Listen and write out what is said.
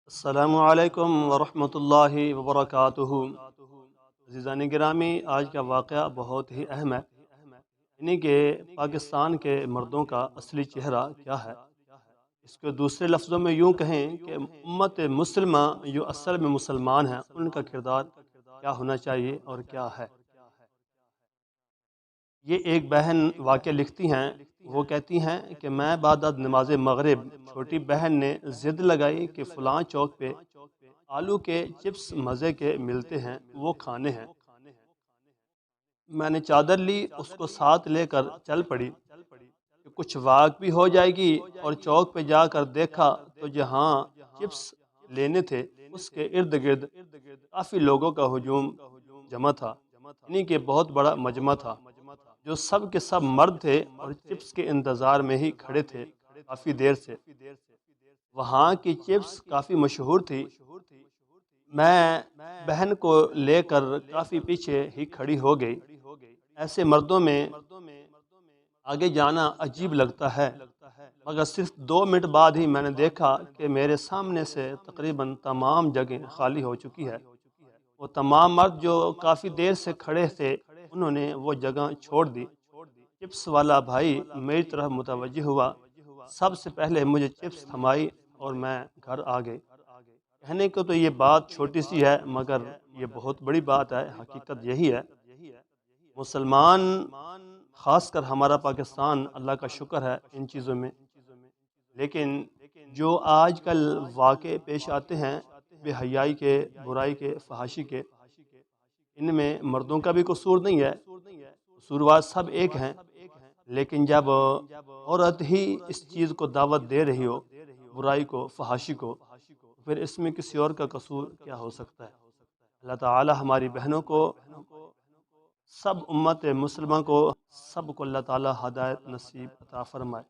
السلام علیکم ورحمۃ اللہ وبرکاتہ۔ عزیزان گرامی، آج کا واقعہ بہت ہی اہم ہے، یعنی کہ پاکستان کے مردوں کا اصلی چہرہ کیا ہے۔ اس کو دوسرے لفظوں میں یوں کہیں کہ امت مسلمہ جو اصل میں مسلمان ہیں ان کا کردار کیا ہونا چاہیے اور کیا ہے۔ یہ ایک بہن واقعہ لکھتی ہیں، وہ کہتی ہیں کہ میں بعد از نماز مغرب چھوٹی بہن نے ضد لگائی کہ فلاں چوک پہ آلو کے چپس مزے کے ملتے ہیں، وہ کھانے ہیں۔ میں نے چادر لی، اس کو ساتھ لے کر چل پڑی کہ کچھ واک بھی ہو جائے گی، اور چوک پہ جا کر دیکھا تو جہاں چپس لینے تھے اس کے ارد گرد کافی لوگوں کا ہجوم جمع تھا، یعنی کہ بہت بڑا مجمع تھا، جو سب کے سب مرد تھے اور چپس کے انتظار میں ہی کھڑے تھے کافی دیر سے۔ وہاں کی چپس کافی مشہور تھی۔ میں بہن کو لے کر کافی پیچھے ہی کھڑی ہو گئی۔ ایسے مردوں میں آگے جانا عجیب لگتا ہے، مگر صرف 2 منٹ بعد ہی میں نے دیکھا کہ میرے سامنے سے تقریباً تمام جگہ خالی ہو چکی ہے۔ وہ تمام مرد جو کافی دیر سے کھڑے تھے انہوں نے وہ جگہ چھوڑ دی۔ چپس والا بھائی میری طرف متوجہ ہوا، سب سے پہلے مجھے چپس تھمائی اور میں گھر آ گئی۔ کہنے کو تو یہ بات چھوٹی سی ہے، مگر یہ بہت بڑی بات ہے۔ حقیقت یہی ہے، مسلمان خاص کر ہمارا پاکستان اللہ کا شکر ہے ان چیزوں میں، لیکن جو آج کل واقع پیش آتے ہیں بے حیائی کے، برائی کے، فحاشی کے، ان میں مردوں کا بھی قصور نہیں ہے، قصوروار سب ایک ہیں، لیکن جب عورت ہی اس چیز کو دعوت دے رہی ہو، برائی کو، فحاشی کو، پھر اس میں کسی اور کا قصور کیا ہو سکتا ہے۔ اللہ تعالی ہماری بہنوں کو، سب امت مسلمہ کو، سب کو اللہ تعالی ہدایت نصیب عطا فرمائے۔